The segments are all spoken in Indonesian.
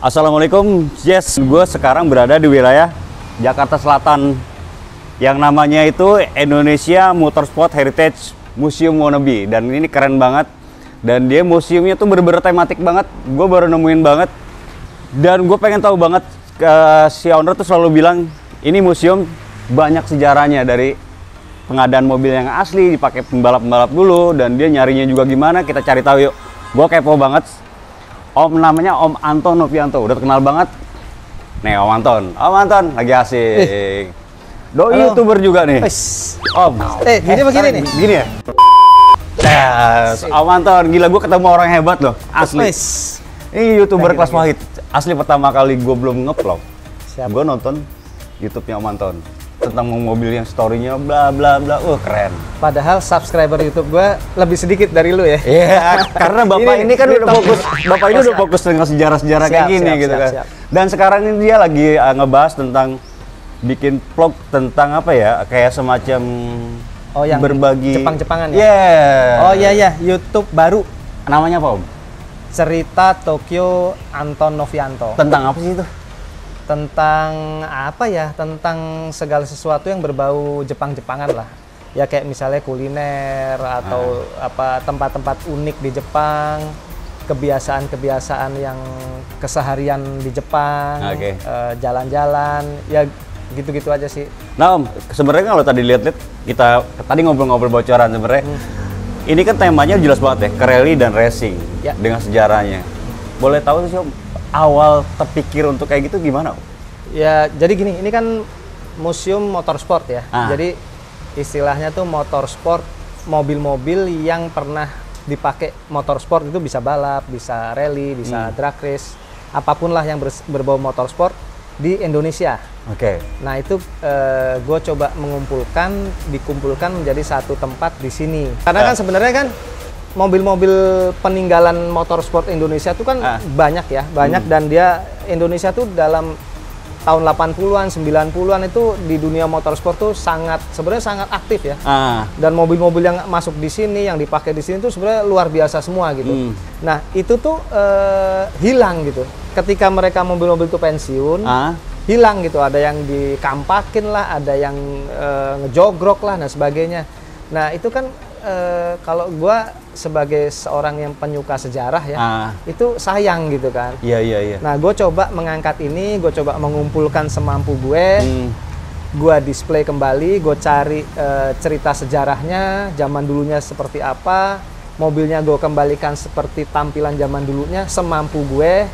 Assalamualaikum, yes, gue sekarang berada di wilayah Jakarta Selatan yang namanya itu Indonesia Motorsport Heritage Museum Wannabe, dan ini keren banget. Dan dia museumnya tuh bener-bener tematik banget, gue baru nemuin banget. Dan gue pengen tahu banget, si owner tuh selalu bilang ini museum banyak sejarahnya, dari pengadaan mobil yang asli dipakai pembalap-pembalap dulu, dan dia nyarinya juga gimana, kita cari tahu yuk. Gue kepo banget. Namanya Om Anton Novianto, udah terkenal banget. Nih Om Anton lagi asik. Doi YouTuber juga nih. Om. Gini begini nih. Gini ya. Yes, Om Anton, gila gue ketemu orang hebat loh, asli. Ini YouTuber kelas Wahid. Asli pertama kali gue belum nge-vlog. Gue nonton YouTube-nya Om Anton tentang mobil yang story-nya bla bla bla. Keren. Padahal subscriber YouTube gue lebih sedikit dari lu ya. Iya, karena Bapak ini kan udah fokus. Bapak ini udah fokus dengan sejarah-sejarah kayak gini gitu kan. Dan sekarang ini dia lagi ngebahas tentang bikin vlog tentang apa ya? Kayak semacam yang berbagi Jepang-Jepangan ya. Yeah. Oh iya, YouTube baru. Namanya apa, Om? Cerita Tokyo Anton Novianto. Tentang apa sih itu? Tentang apa ya? Tentang segala sesuatu yang berbau Jepang-Jepangan lah. Ya kayak misalnya kuliner atau apa tempat-tempat unik di Jepang, kebiasaan-kebiasaan yang keseharian di Jepang, jalan-jalan, ya gitu-gitu aja sih. Nah Om, sebenarnya kalau tadi lihat-lihat, kita tadi ngobrol-ngobrol bocoran sebenarnya. Ini kan temanya jelas banget ya, ke rally dan racing ya, dengan sejarahnya. Boleh tahu sih Om, awal terpikir untuk kayak gitu gimana Om? Ya jadi gini, ini kan museum motorsport ya. Jadi istilahnya tuh motorsport, mobil-mobil yang pernah dipakai motorsport itu bisa balap, bisa rally, bisa drag race, apapun lah yang berbau motorsport di Indonesia. Nah itu gue coba dikumpulkan menjadi satu tempat di sini. Karena kan sebenarnya kan mobil-mobil peninggalan motorsport Indonesia itu kan banyak ya, dan dia Indonesia tuh dalam tahun 80-an, 90-an itu di dunia motorsport tuh sebenarnya sangat aktif ya. Dan mobil-mobil yang masuk di sini, yang dipakai di sini tuh sebenarnya luar biasa semua gitu. Nah, itu tuh hilang gitu. Ketika mereka mobil-mobil itu pensiun, hilang gitu. Ada yang dikampakin lah, ada yang ngejogrok lah, dan sebagainya. Nah, itu kan kalau gua sebagai seorang yang penyuka sejarah ya, itu sayang gitu kan. Iya. Nah, gue coba mengangkat ini, gue coba mengumpulkan semampu gue, gue display kembali, gue cari cerita sejarahnya, zaman dulunya seperti apa, mobilnya gue kembalikan seperti tampilan zaman dulunya, semampu gue.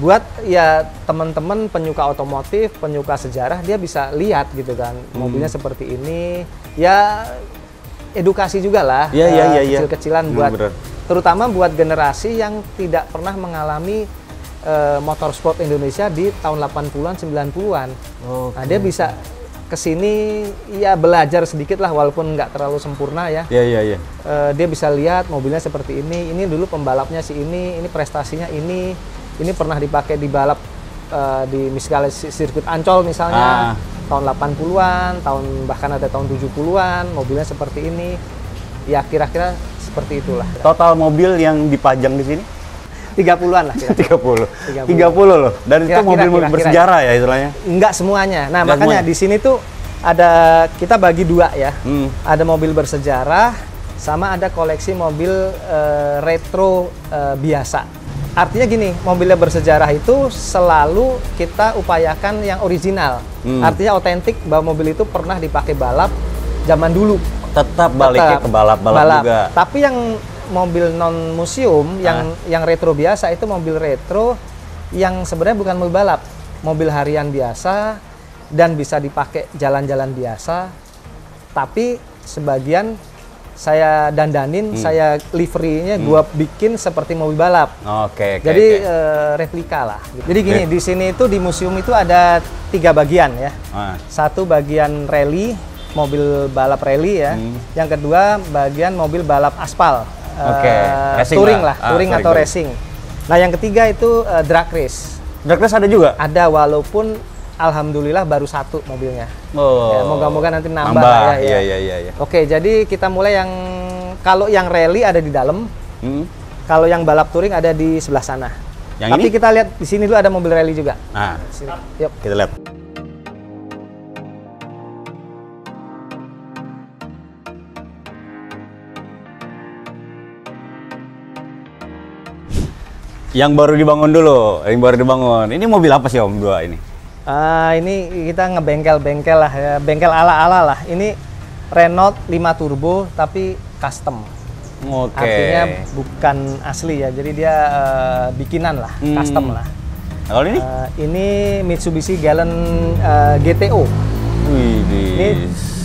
Buat ya teman-teman penyuka otomotif, penyuka sejarah, dia bisa lihat gitu kan, mobilnya seperti ini, ya. Edukasi juga lah, kecil-kecilan buat terutama buat generasi yang tidak pernah mengalami motorsport Indonesia di tahun 80-an, 90-an. Nah, dia bisa kesini ya belajar sedikit lah, walaupun nggak terlalu sempurna ya. Dia bisa lihat mobilnya seperti ini dulu pembalapnya ini prestasinya ini pernah dipakai di balap di misalnya sirkuit Ancol misalnya. Tahun 80-an, bahkan ada tahun 70-an, mobilnya seperti ini. Ya kira-kira seperti itulah. Total mobil yang dipajang di sini? 30-an lah. 30 loh. Dan itu mobil-mobil bersejarah ya istilahnya? Enggak semuanya. Nah, makanya di sini tuh kita bagi dua ya. Ada mobil bersejarah, sama ada koleksi mobil retro biasa. Artinya gini, mobilnya bersejarah itu selalu kita upayakan yang original. Artinya otentik bahwa mobil itu pernah dipakai balap zaman dulu. Tetap baliknya ke balap-balap juga. Tapi yang mobil non museum, yang retro biasa itu mobil retro yang sebenarnya bukan mobil balap, mobil harian biasa dan bisa dipakai jalan-jalan biasa. Tapi sebagian saya dandanin, saya liverynya gua bikin seperti mobil balap. Jadi replika lah. Jadi gini, di sini itu di museum itu ada 3 bagian ya. Satu bagian rally, mobil balap rally ya. Yang kedua bagian mobil balap aspal, touring lah, touring atau racing. Nah yang ketiga itu drag race. Drag race ada juga? Ada, walaupun alhamdulillah baru 1 mobilnya. Ya, moga-moga nanti nambah ya. Iya. Oke, jadi kita mulai kalau yang rally ada di dalam. Kalau yang balap touring ada di sebelah sana. Yang Tapi ini? kita lihat di sini dulu ada mobil rally juga. Nah, Sini. Yuk. kita lihat. Yang baru dibangun dulu, yang baru dibangun. Ini mobil apa sih Om dua ini? Ini kita ngebengkel-bengkel lah ya, bengkel ala-ala lah. Ini Renault 5 Turbo tapi custom. Oke. Artinya bukan asli ya, jadi dia bikinan lah, custom lah. Nah, kalau ini? Ini Mitsubishi Galant GTO. Widih. Ini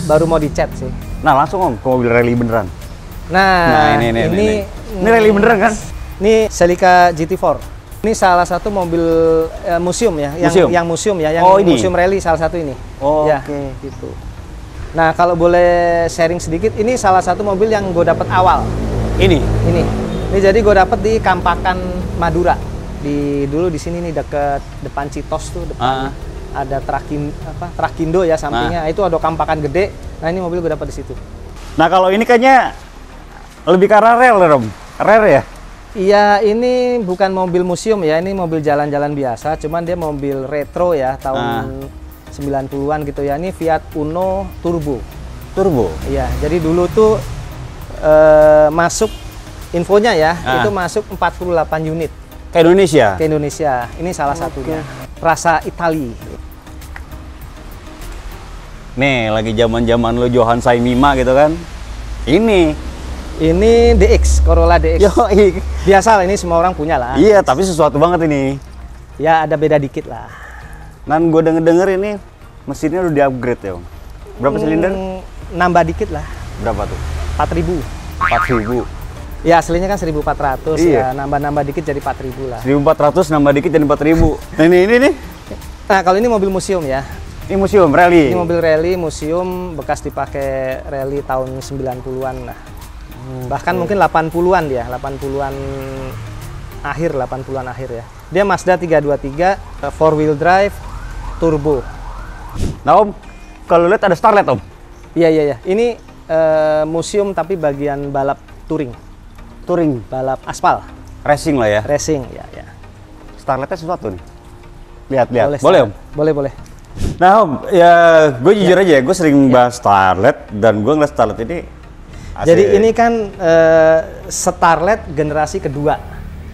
baru mau dicat sih. Nah langsung Om ke mobil rally beneran. Nah, ini rally beneran kan? Ini Celica GT4. Ini salah satu mobil museum ya, yang museum ya, yang ini? museum rally salah satu ini. Oh, ya, oke. gitu. Nah, kalau boleh sharing sedikit, ini salah satu mobil yang gue dapat awal. Ini? Ini jadi gue dapat di Kampakan Madura. Dulu di sini nih deket depan Citos tuh, depan ada Trakindo ya sampingnya. Itu ada Kampakan gede. Nah, ini mobil gue dapat di situ. Nah, kalau ini kayaknya lebih ke arah rare, Om. Rare ya? Iya, ini bukan mobil museum ya, ini mobil jalan-jalan biasa, cuman dia mobil retro ya, tahun 90-an gitu ya. Ini Fiat Uno Turbo. Turbo? Iya, jadi dulu tuh masuk infonya ya, itu masuk 48 unit. Ke Indonesia? Ke Indonesia, ini salah satunya. Rasa Itali. Nih, lagi zaman-zaman lo Johan Saimima gitu kan. Ini DX, Corolla DX. Yoi. Biasa lah, ini semua orang punya lah. Iya, tapi sesuatu banget ini. Ya, ada beda dikit lah. Dan gue denger-denger ini mesinnya udah di-upgrade ya, Om. Berapa silinder? Nambah dikit lah. Berapa tuh? 4.000. 4.000. Ya, aslinya kan 1.400 Iya. ya, nambah-nambah dikit jadi 4.000 lah. 1.400 nambah dikit jadi 4.000. Nah, ini nih. Nah, kalau ini mobil museum ya. Ini museum rally. Ini mobil rally museum bekas dipakai rally tahun 90-an lah. Bahkan mungkin 80-an dia, 80-an akhir ya. Dia Mazda 323 4 wheel drive turbo. Nah, Om, kalau lihat ada Starlet, Om. Iya. Ini museum tapi bagian balap touring, balap aspal, Racing lah ya. racing ya. Starletnya sesuatu nih. Lihat. Boleh, Om? Boleh. Nah, Om, ya gue jujur aja ya, gue sering bahas Starlet dan gue ngeliat Starlet ini asik. Jadi ini kan Starlet generasi kedua.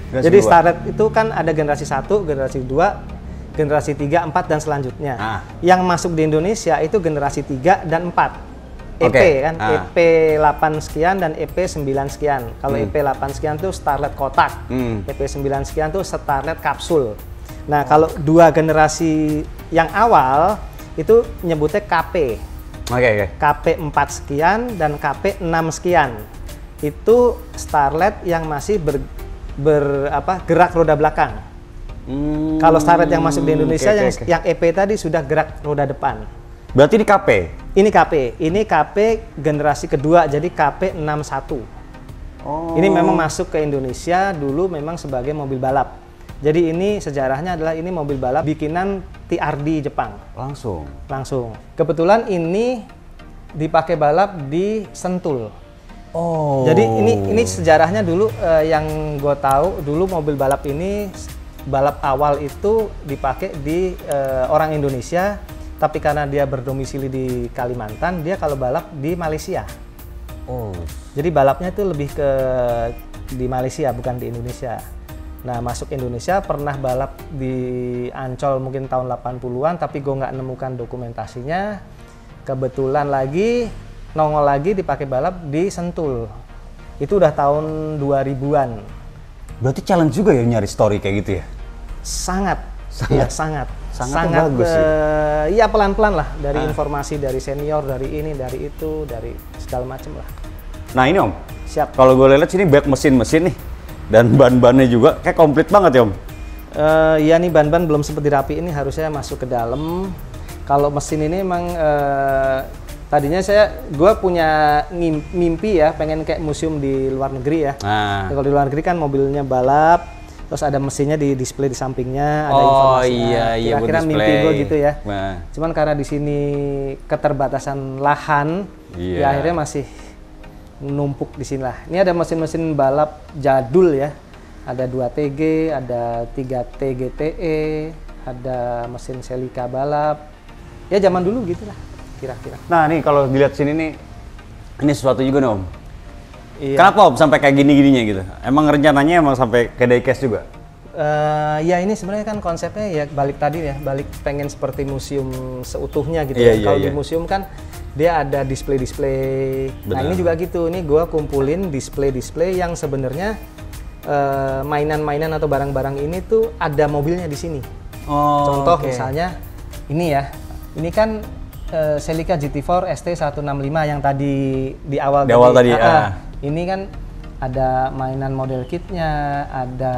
Jadi Starlet itu kan ada generasi 1, generasi 2, generasi 3, 4 dan selanjutnya. Yang masuk di Indonesia itu generasi 3 dan 4. EP kan, EP 8 sekian dan EP 9 sekian. Kalau EP 8 sekian tuh Starlet kotak. EP 9 sekian tuh Starlet kapsul. Nah, kalau dua generasi yang awal itu nyebutnya KP. Oke. KP 4 sekian dan KP 6 sekian. Itu Starlet yang masih gerak roda belakang. Kalau Starlet yang masuk di Indonesia yang EP tadi sudah gerak roda depan. Berarti ini KP? Ini KP generasi kedua, jadi KP 61. Ini memang masuk ke Indonesia dulu memang sebagai mobil balap. Jadi ini sejarahnya adalah ini mobil balap bikinan TRD Jepang. Langsung. Kebetulan ini dipakai balap di Sentul. Jadi ini sejarahnya dulu yang gue tahu dulu mobil balap ini balap awal itu dipakai di orang Indonesia, tapi karena dia berdomisili di Kalimantan, dia kalau balap di Malaysia. Jadi balapnya itu lebih ke di Malaysia bukan di Indonesia. Nah, masuk Indonesia pernah balap di Ancol mungkin tahun 80-an, tapi gue nggak nemukan dokumentasinya. Kebetulan lagi nongol lagi dipakai balap di Sentul. Itu udah tahun 2000-an. Berarti challenge juga ya nyari story kayak gitu ya? Sangat. Sangat bagus sih. Iya, pelan-pelan lah dari informasi dari senior, dari ini, dari itu, dari segala macam lah. Nah, ini Om. Siap. Kalau gue lihat sini banyak mesin-mesin nih. Dan ban-bannya juga kayak komplit banget ya Om? Iya nih, ban-ban belum sempat dirapiin, ini harusnya masuk ke dalam. Kalau mesin ini emang tadinya gue punya mimpi ya, pengen kayak museum di luar negeri ya. Kalau di luar negeri kan mobilnya balap, terus ada mesinnya di display di sampingnya, ada informasinya. Kira-kira mimpi gue gitu ya. Cuman karena di sini keterbatasan lahan, ya akhirnya masih numpuk di sini lah. Ini ada mesin-mesin balap jadul ya. ada 2TG, ada 3T GTE, ada mesin Celica balap. Ya zaman dulu gitulah kira-kira. Nah nih kalau dilihat sini nih, ini sesuatu juga nih Om. Iya. Kenapa Om sampai kayak gini-gininya gitu? Emang rencananya emang sampai ke diecast juga? Ya ini sebenarnya kan konsepnya ya balik tadi ya, balik pengen seperti museum seutuhnya gitu. Iya, Kalau iya. di museum kan dia ada display-display. Nah ini juga gitu, ini gua kumpulin display-display yang sebenarnya mainan-mainan atau barang-barang ini tuh ada mobilnya di sini. Oh, Contoh oke. misalnya ini ya, ini kan Celica GT4 ST165 yang tadi di awal tadi. Ini kan ada mainan model kitnya, ada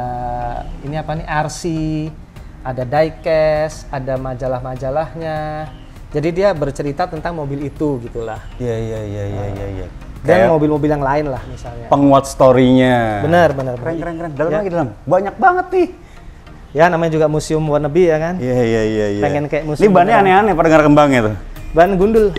ini apa nih RC, ada diecast, ada majalah-majalahnya. Jadi dia bercerita tentang mobil itu gitulah. Iya. Dan mobil-mobil yang lain lah misalnya. Penguat story-nya. Benar. Keren. Dalam Ya. lagi dalam. Banyak banget nih. Ya namanya juga museum wannabe ya kan. Iya. Pengen kayak Ini museum bannya beneran. aneh-aneh pada nggak kembangnya tuh. Ban gundul.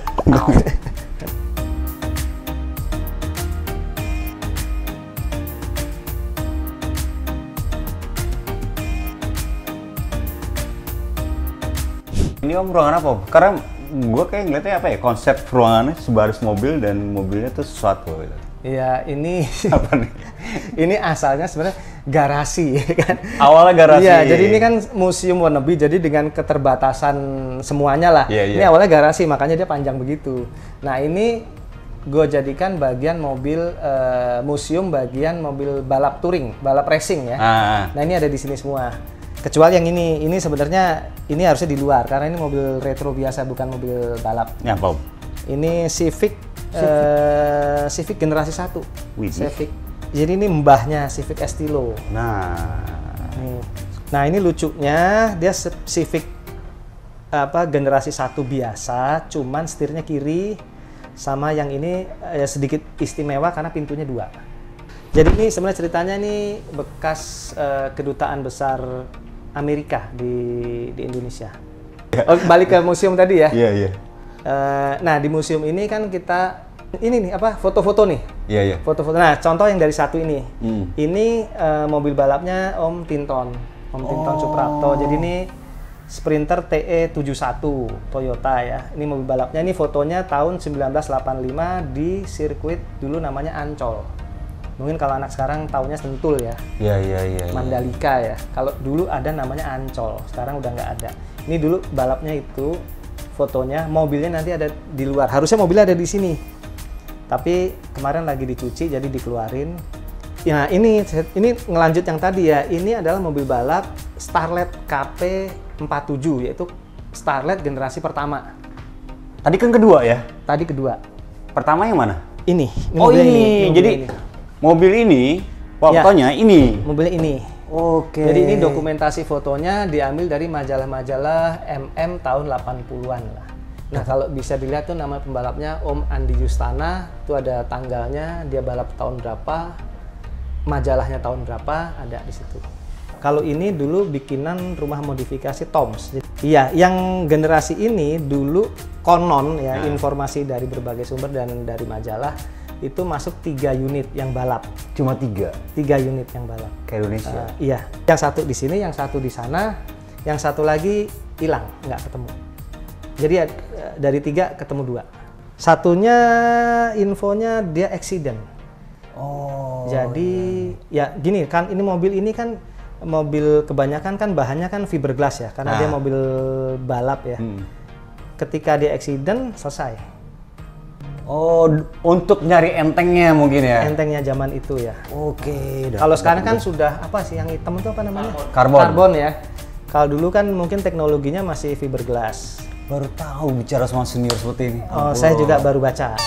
Ini Om ruangan apa Om? Karena gue kayak ngeliatnya apa ya, konsep ruangannya sebaris mobil dan mobilnya tuh sesuatu gitu. Iya, ini Apa nih? ini asalnya sebenarnya garasi kan. Awalnya garasi. Iya, jadi ini kan museum wannabe, jadi dengan keterbatasan semuanya lah. Iya. Ini awalnya garasi, makanya dia panjang begitu. Nah ini gue jadikan bagian mobil museum, bagian mobil balap touring, balap racing ya. Nah ini ada di sini semua. Kecuali yang ini sebenarnya ini harusnya di luar karena ini mobil retro biasa, bukan mobil balap. Ini apa Om? Ini Civic generasi 1. Widih. Civic. Jadi ini mbahnya Civic Estilo. Nah. Nah, ini lucunya dia Civic generasi 1 biasa, cuman setirnya kiri, sama yang ini sedikit istimewa karena pintunya 2. Jadi ini sebenarnya ceritanya ini bekas kedutaan besar Amerika di Indonesia. Oh, balik ke museum tadi ya. Iya. Nah di museum ini kan kita ini nih apa foto-foto nih. Iya. Foto-foto. Nah contoh yang dari satu ini. Hmm. Ini mobil balapnya Om Tinton Suprapto. Jadi ini Sprinter TE71 Toyota ya. Ini mobil balapnya. Ini fotonya tahun 1985 di sirkuit dulu namanya Ancol. Mungkin kalau anak sekarang taunya Sentul ya. Iya. Mandalika ya. Kalau dulu ada namanya Ancol, sekarang udah nggak ada. Ini dulu balapnya itu fotonya, mobilnya nanti ada di luar. Harusnya mobilnya ada di sini. Tapi kemarin lagi dicuci jadi dikeluarin. Ya ini ngelanjut yang tadi ya. Ini adalah mobil balap Starlet KP47 yaitu Starlet generasi pertama. Tadi kan kedua ya? Tadi kedua. Pertama yang mana? Ini Oh mobilnya ini. mobil Jadi ini. mobil ini Ya. fotonya ini. Mobilnya ini. Oke. Jadi ini dokumentasi fotonya diambil dari majalah-majalah MM tahun 80-an lah. Nah kalau bisa dilihat tuh nama pembalapnya Om Andi Justana, itu ada tanggalnya, dia balap tahun berapa, majalahnya tahun berapa, ada di situ. Kalau ini dulu bikinan rumah modifikasi Toms. Iya, yang generasi ini dulu konon ya, informasi dari berbagai sumber dan dari majalah, itu masuk 3 unit yang balap. Cuma 3? 3 unit yang balap. Kayak Indonesia? Iya, yang satu di sini, yang satu di sana, yang satu lagi hilang, nggak ketemu. Jadi dari 3 ketemu 2. Satunya infonya dia accident. Oh. Jadi ya gini kan, ini mobil ini kan mobil kebanyakan kan bahannya kan fiberglass ya, karena dia mobil balap ya. Ketika dia accident selesai. Oh, untuk nyari entengnya mungkin ya? Entengnya zaman itu ya. Oke. Kalau sekarang kan sudah apa sih yang hitam itu apa namanya? Karbon. Karbon ya. Kalau dulu kan mungkin teknologinya masih fiberglass. Baru tahu bicara sama senior seperti ini. Oh, saya juga baru baca.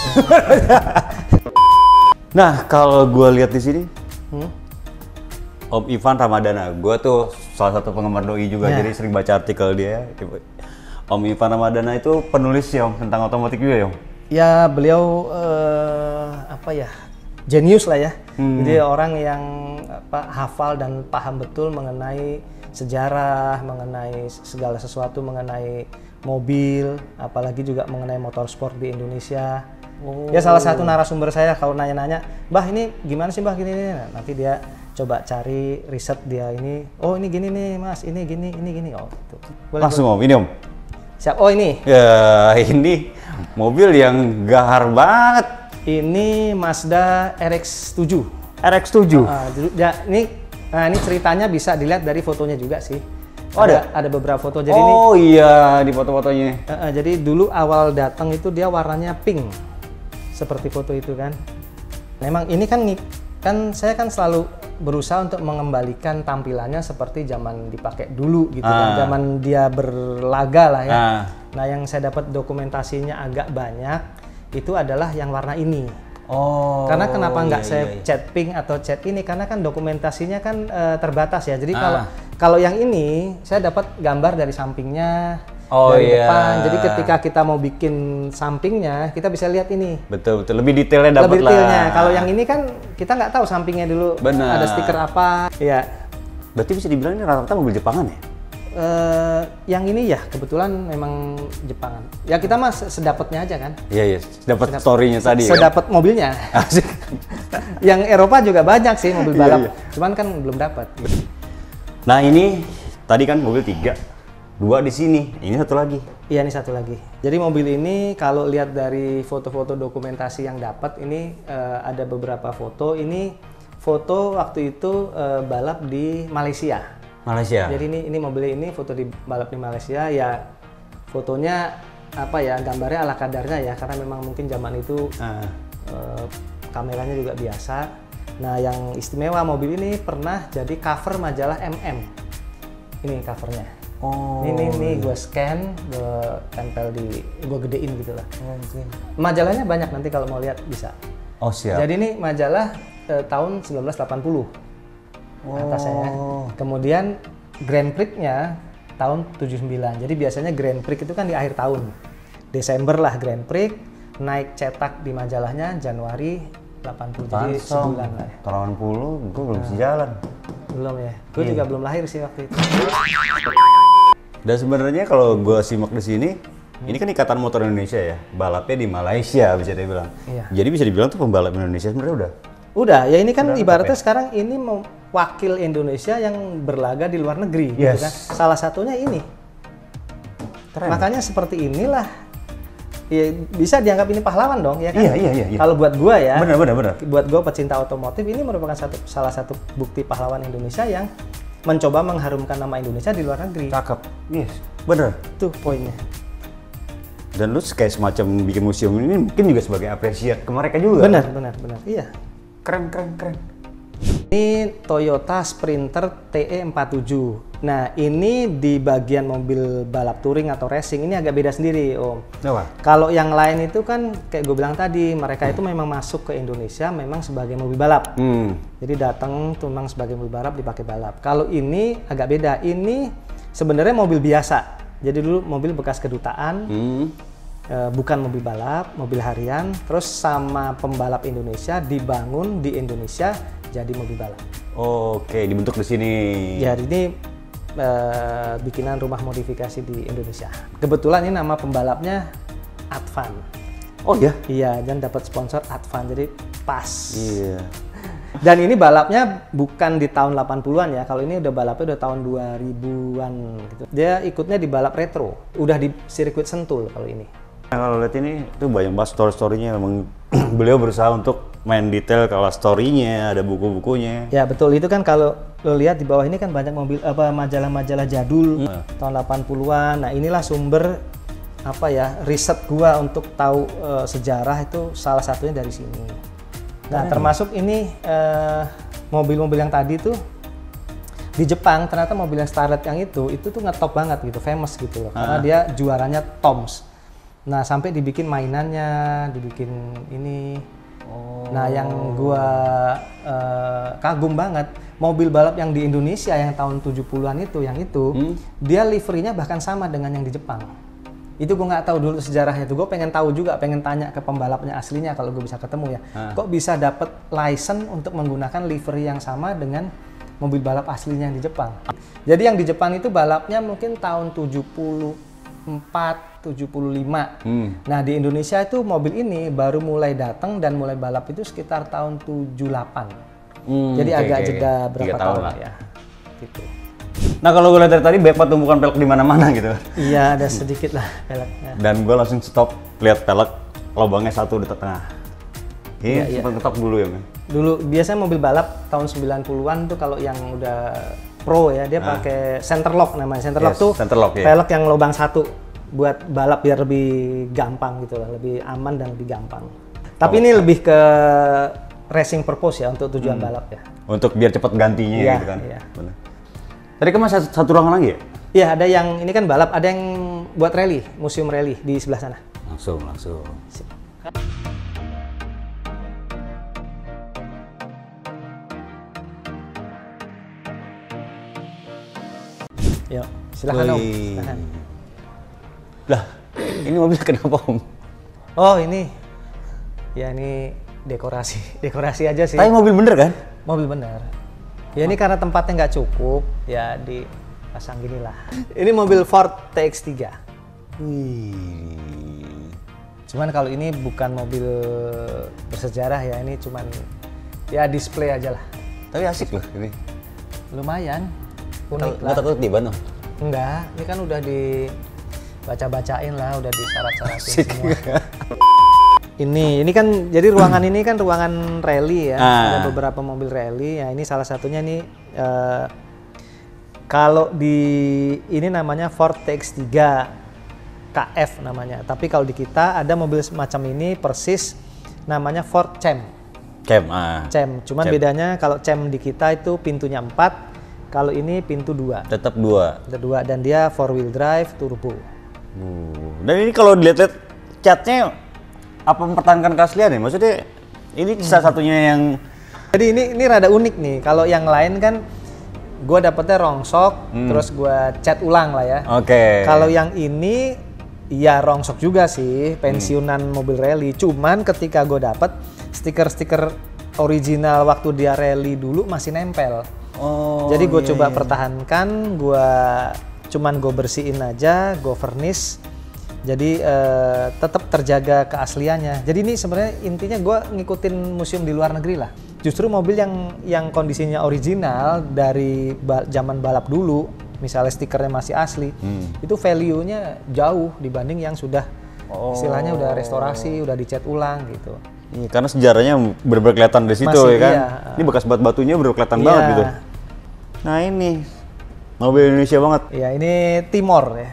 Nah, kalau gue lihat di sini, Om Ivan Ramadana, gue tuh salah satu penggemar doi juga, Ya. jadi sering baca artikel dia. Om Ivan Ramadana itu penulis ya Om, tentang otomotif juga ya Om? Ya beliau apa ya, jenius lah ya. Jadi orang yang hafal dan paham betul mengenai sejarah, mengenai segala sesuatu, mengenai mobil, apalagi juga mengenai motorsport di Indonesia. Ya salah satu narasumber saya kalau nanya-nanya, Mbah ini gimana sih Mbah gini. Nah, nanti dia coba cari riset dia ini. Oh ini gini nih mas, ini gini. Oh gitu. Langsung om, ini om. Siap. Oh ini. Ya ini mobil yang gahar banget. Ini Mazda RX-7. RX-7. Ya ini ceritanya bisa dilihat dari fotonya juga sih. Oh, ada beberapa foto. Jadi iya di foto-fotonya. Jadi dulu awal datang itu dia warnanya pink, seperti foto itu kan. Memang ini kan saya kan selalu berusaha untuk mengembalikan tampilannya seperti zaman dipakai dulu gitu kan, zaman dia berlaga lah ya. Nah yang saya dapat dokumentasinya agak banyak itu adalah yang warna ini. Oh. Karena kenapa nggak saya cat pink atau cat ini? Karena kan dokumentasinya kan terbatas ya. Jadi kalau yang ini saya dapat gambar dari sampingnya. Dari depan. Jadi ketika kita mau bikin sampingnya, kita bisa lihat ini. Betul. Lebih detailnya dapat lah. Lebih detailnya. Kalau yang ini kan kita nggak tahu sampingnya dulu. Benar. Ada stiker apa. Ya. Berarti bisa dibilang ini rata-rata mobil Jepangan ya? Yang ini ya kebetulan memang Jepangan. Ya kita mah sedapatnya aja kan. Iya. Dapat story-nya tadi. Sedapat mobilnya. Yang Eropa juga banyak sih mobil balap. Cuman kan belum dapat. Nah ini tadi kan mobil 3. 2 di sini, ini satu lagi. Iya, ini satu lagi. Jadi mobil ini kalau lihat dari foto-foto dokumentasi yang dapat ini ada beberapa foto. Ini foto waktu itu balap di Malaysia. Malaysia. Jadi ini mobil ini foto di balap di Malaysia ya. Fotonya apa ya, gambarnya ala kadarnya ya, karena memang mungkin zaman itu kameranya juga biasa. Nah, yang istimewa mobil ini pernah jadi cover majalah MM. Ini covernya. Oh. Ini gue scan, gue tempel gue gedein gitu lah. Okay. Majalahnya banyak, nanti kalau mau lihat bisa. Oh siap. Jadi ini majalah tahun 1980 atasnya. Kemudian Grand Prix-nya tahun 79. Jadi biasanya Grand Prix itu kan di akhir tahun. Desember lah Grand Prix, naik cetak di majalahnya Januari 80. Jadi sebulan lah. Tahun 80, gue belum bisa jalan. Belum ya? Gue juga belum lahir sih waktu itu. Dan sebenarnya kalau gue simak di sini, ini kan Ikatan Motor Indonesia ya, balapnya di Malaysia bisa dibilang. Iya. Jadi bisa dibilang tuh pembalap Indonesia sebenarnya udah ya ini kan ibaratnya sekarang ini wakil Indonesia yang berlaga di luar negeri, gitu kan. Salah satunya ini. Keren. Makanya seperti inilah ya, bisa dianggap ini pahlawan dong ya kan. Iya. Kalau buat gua ya. Benar. Buat gua pecinta otomotif ini merupakan salah satu bukti pahlawan Indonesia yang mencoba mengharumkan nama Indonesia di luar negeri. Cakep. Yes. Bener. Tuh poinnya. Dan lu kayak semacam bikin museum ini mungkin juga sebagai apresiat ke mereka juga. Benar. Iya. Keren. Ini Toyota Sprinter TE47. Nah, ini di bagian mobil balap touring atau racing ini agak beda sendiri, Om. Kenapa? Kalau yang lain itu kan kayak gue bilang tadi, mereka itu memang masuk ke Indonesia memang sebagai mobil balap. Jadi datang tuh memang sebagai mobil balap dipakai balap. Kalau ini agak beda. Ini sebenarnya mobil biasa. Jadi dulu mobil bekas kedutaan. Bukan mobil balap, mobil harian, terus sama pembalap Indonesia dibangun di Indonesia jadi mobil balap. Oke, dibentuk di sini. Ya, ini bikinan rumah modifikasi di Indonesia. Kebetulan ini nama pembalapnya Advan. Oh ya? Iya, dan dapat sponsor Advan, jadi pas. Iya. Dan ini balapnya bukan di tahun 80-an ya. Kalau ini udah balapnya udah tahun 2000-an gitu. Dia ikutnya di balap retro, udah di sirkuit Sentul kalau ini. Kalau lihat ini tuh banyak banget story-storynya, memang beliau berusaha untuk main detail kalau story-nya, ada buku-bukunya. Ya betul, itu kan kalau lo lihat di bawah ini kan banyak mobil majalah-majalah jadul tahun 80-an. Nah, inilah sumber riset gua untuk tahu sejarah itu salah satunya dari sini. Nah, termasuk ini mobil-mobil yang tadi tuh di Jepang ternyata mobil yang Starlet yang itu tuh ngetop banget gitu, famous gitu loh. Karena dia juaranya Toms. Nah, sampai dibikin mainannya, dibikin ini. Nah, yang gua kagum banget, mobil balap yang di Indonesia yang tahun 70-an itu, dia liverinya bahkan sama dengan yang di Jepang. Itu gua nggak tahu dulu sejarahnya tuh. Gua pengen tahu juga, pengen tanya ke pembalapnya aslinya kalau gue bisa ketemu ya. Kok bisa dapet license untuk menggunakan livery yang sama dengan mobil balap aslinya yang di Jepang. Jadi yang di Jepang itu balapnya mungkin tahun 74, 75. Nah, di Indonesia itu mobil ini baru mulai datang dan mulai balap itu sekitar tahun 78. Jadi oke, agak oke. jeda 3 berapa tahun tahun lah. ya. Gitu. Nah kalau gue lihat dari tadi banyak tumpukan pelek di mana-mana gitu. Iya, ada sedikit lah peleknya. Dan gue langsung stop lihat pelek lubangnya satu di tengah. Ini Iya, sempat ngetok dulu ya, men. Dulu biasanya mobil balap tahun 90-an tuh kalau yang udah pro ya, dia pakai center lock namanya. Center lock Yes, tuh center lock, ya. pelek yang lubang satu buat balap biar lebih gampang gitu lah, lebih aman dan lebih gampang. Tapi ini lebih ke racing purpose ya, untuk tujuan balap ya. Untuk biar cepet gantinya Iya, gitu kan. iya. Bener. Tadi kan masih satu ruangan lagi ya? Iya, ada yang ini kan balap, ada yang buat rally, museum rally di sebelah sana. Langsung. Yuk, silakan Om. Wih. Silakan. Lah, ini mobil kenapa Om? Oh ini, ya ini dekorasi, dekorasi aja sih. Tapi mobil bener kan? Mobil bener. Ya ini karena tempatnya nggak cukup, ya dipasang gini lah. Ini mobil Ford TX3. Wih. Cuman kalau ini bukan mobil bersejarah ya, ini cuman ya display aja lah. Tapi asik loh ini. Lumayan, unik Nggak lah. takut di Bandung? Enggak, ini kan udah dibaca-bacain lah, udah disyarat-syaratin Asik. semua. Ini kan jadi ruangan ini kan ruangan rally ya. Ada beberapa mobil rally. Ya ini salah satunya nih kalau di ini namanya Ford TX3 KF namanya. Tapi kalau di kita ada mobil semacam ini persis namanya Ford Champ. Champ. Cuman bedanya kalau Champ di kita itu pintunya 4, kalau ini pintu 2. Tetap 2. Pintu 2 dan dia 4-wheel drive turbo. Dan ini kalau dilihat catnya apa mempertahankan keaslian ya? Maksudnya ini salah satunya yang Jadi ini rada unik nih. Kalau yang lain kan gua dapetnya rongsok, terus gua cat ulang lah ya. Oke. Kalau yang ini ya rongsok juga sih, pensiunan mobil rally. Cuman ketika gue dapet stiker-stiker original waktu dia rally dulu masih nempel. Oh. Jadi gue coba pertahankan, cuman gue bersihin aja, gue varnish. Jadi tetap terjaga keasliannya. Jadi ini sebenarnya intinya gue ngikutin museum di luar negeri lah. Justru mobil yang kondisinya original dari zaman balap dulu, misalnya stikernya masih asli, itu value-nya jauh dibanding yang sudah istilahnya udah restorasi, udah dicat ulang gitu. Iya, karena sejarahnya bener-bener kelihatan dari situ Masih, ya kan. iya. Ini bekas batunya bener kelihatan Iya. banget gitu. Nah ini mobil Indonesia banget. Ya ini Timor ya.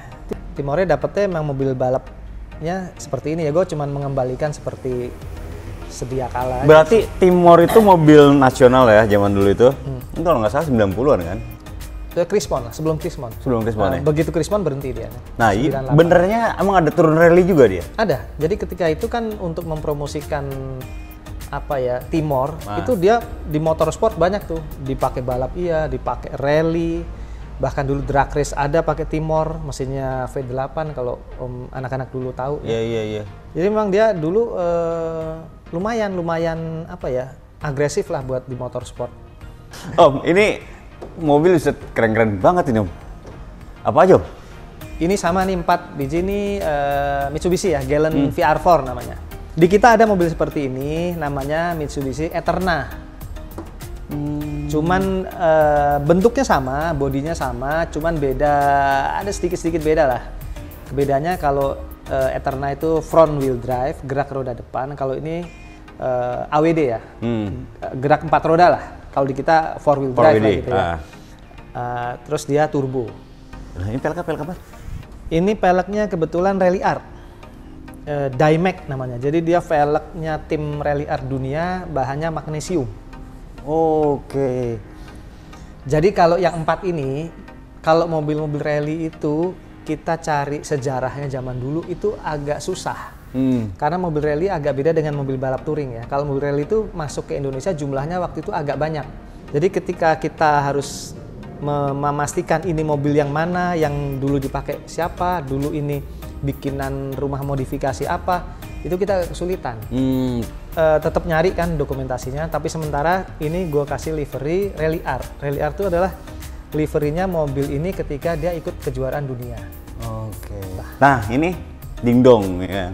Timornya dapetnya emang mobil balapnya seperti ini ya. Gue cuman mengembalikan seperti sedia kala. Berarti Timor itu mobil nasional ya zaman dulu itu. Ini kalau nggak salah 90-an kan? Krismon lah, sebelum Krismon. Sebelum Krismon ya. Begitu Krismon berhenti dia. Nah, 98. benernya emang ada turun rally juga dia? Ada. Jadi ketika itu kan untuk mempromosikan apa ya Timor, itu dia di motorsport banyak tuh dipakai balap iya, dipakai rally, bahkan dulu drag race ada pakai Timor, mesinnya V8 kalau anak-anak dulu tahu. Iya. Jadi memang dia dulu lumayan apa ya agresif lah buat di motorsport. Om, ini mobil bisa keren-keren banget ini Om. Apa aja Om? Ini sama nih 4 biji ini Mitsubishi ya, Galant VR4 namanya. Di kita ada mobil seperti ini, namanya Mitsubishi Eterna. Cuman bentuknya sama, bodinya sama, cuman beda, ada sedikit-sedikit beda lah. Bedanya kalau Eterna itu front wheel drive, gerak roda depan. Kalau ini AWD ya, gerak 4 roda lah. Kalau di kita 4-wheel drive lah gitu ya. Terus dia turbo. Nah, ini pelek apa? Ini peleknya kebetulan Rally Art. Dymac namanya. Jadi dia velgnya tim Rally Art dunia, bahannya magnesium. Oke. Jadi kalau yang 4 ini, kalau mobil-mobil rally itu kita cari sejarahnya zaman dulu itu agak susah. Karena mobil rally agak beda dengan mobil balap touring ya. Kalau mobil rally itu masuk ke Indonesia jumlahnya waktu itu agak banyak. Jadi ketika kita harus memastikan ini mobil yang mana, yang dulu dipakai siapa, dulu ini bikinan rumah modifikasi apa, itu kita kesulitan. Tetap nyari kan dokumentasinya, tapi sementara ini gue kasih livery Rally Art. Rally Art itu adalah liverinya mobil ini ketika dia ikut kejuaraan dunia. Oke. Nah ini dingdong ya.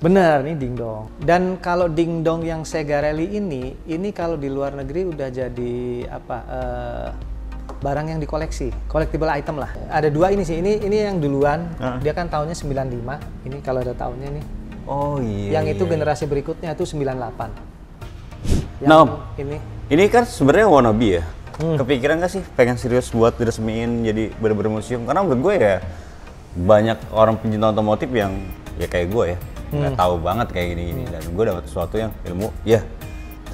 Bener, nih dingdong. Dan kalau dingdong yang Sega Rally ini kalau di luar negeri udah jadi apa? Barang yang dikoleksi, collectible item lah. Ada dua ini sih, ini yang duluan, dia kan tahunnya 95, ini kalau ada tahunnya nih. Oh iya. Yang itu generasi berikutnya itu 98. Nah, ini ini kan sebenarnya wannabe ya. Kepikiran nggak sih pengen serius buat diresmiin jadi bener-bener museum? Karena menurut gue ya banyak orang pencinta otomotif yang ya kayak gue ya nggak tahu banget kayak gini-gini, dan gue dapat sesuatu yang ilmu ya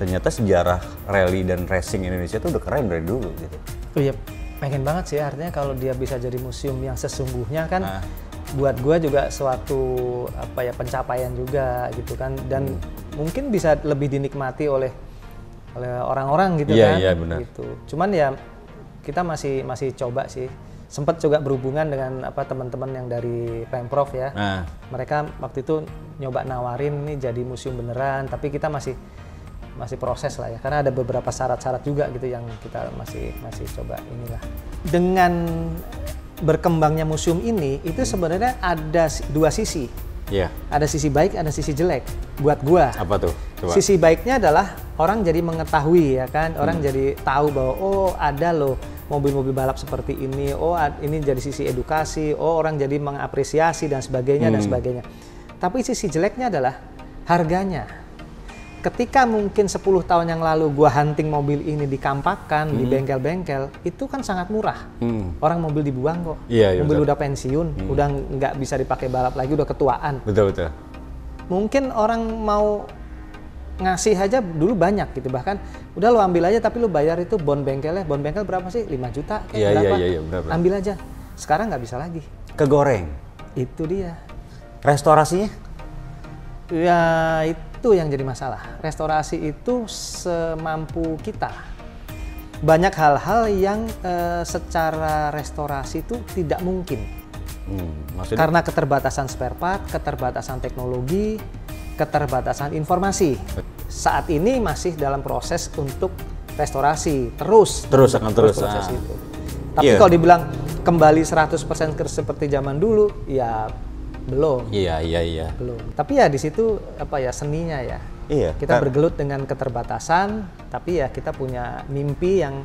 ternyata sejarah rally dan racing Indonesia tuh udah keren dari dulu gitu. Oh iya, pengen banget sih, artinya kalau dia bisa jadi museum yang sesungguhnya kan buat gue juga suatu apa ya pencapaian juga gitu kan, dan mungkin bisa lebih dinikmati oleh orang-orang gitu kan. Iya benar. Gitu. Cuman ya kita masih coba sih. Sempat juga berhubungan dengan apa teman-teman yang dari Pemprov ya. Mereka waktu itu nyoba nawarin nih jadi museum beneran, tapi kita masih proses lah ya, karena ada beberapa syarat-syarat juga gitu yang kita masih coba inilah. Dengan berkembangnya museum ini itu sebenarnya ada dua sisi. Iya. Ada sisi baik, ada sisi jelek buat gua. Apa tuh? Coba. Sisi baiknya adalah orang jadi mengetahui ya kan, orang jadi tahu bahwa oh ada loh mobil-mobil balap seperti ini, oh ini jadi sisi edukasi, oh orang jadi mengapresiasi dan sebagainya dan sebagainya. Tapi sisi jeleknya adalah harganya. Ketika mungkin 10 tahun yang lalu gua hunting mobil ini dikampakkan di bengkel-bengkel, itu kan sangat murah. Orang mobil dibuang kok. Iya, mobil betul. udah pensiun, udah nggak bisa dipakai balap lagi, udah ketuaan. Betul. Mungkin orang mau ngasih aja dulu banyak gitu, bahkan udah lo ambil aja tapi lo bayar itu bon bengkel berapa sih? 5 juta kayak berapa? Iya, benar. Ambil aja. Sekarang nggak bisa lagi. Kegoreng. Itu dia. Restorasinya? Ya itu yang jadi masalah. Restorasi itu semampu kita. Banyak hal-hal yang secara restorasi itu tidak mungkin. Maksudnya? Karena keterbatasan spare part, keterbatasan teknologi, keterbatasan informasi. Saat ini masih dalam proses untuk restorasi, terus akan terus proses itu. Tapi kalau dibilang kembali 100% seperti zaman dulu, ya belum. Iya. Belum. Tapi ya di situ apa ya seninya ya. Iya. Kita bergelut dengan keterbatasan, tapi ya kita punya mimpi yang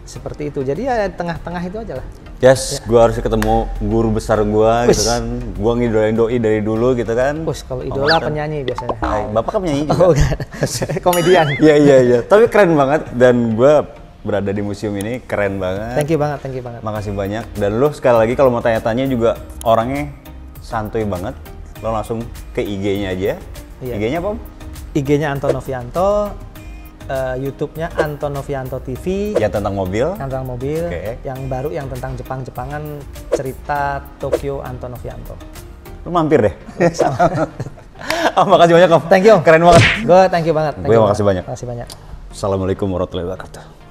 seperti itu. Jadi ya tengah-tengah itu aja lah. Yes, gue harus ketemu guru besar gue gitu kan. Gue ngidolain doi dari dulu gitu kan. Kalau idola penyanyi biasanya. Bapak kan penyanyi juga. Oh kan, komedian. Iya. Tapi keren banget, dan gue berada di museum ini keren banget. Thank you banget. Makasih banyak. Dan lo sekali lagi kalau mau tanya-tanya juga orangnya santuy banget. Lo langsung ke IG-nya aja. Iya. IG-nya apa? IG-nya Anton Novianto. YouTube-nya Anton Novianto TV Ya tentang mobil. Okay. Yang baru yang tentang Jepang-Jepangan, cerita Tokyo Anton Novianto. Lu mampir deh. Makasih banyak Om. Thank you. Keren banget. Gue thank you banget. Gue makasih banyak. Makasih banyak. Assalamualaikum warahmatullahi wabarakatuh.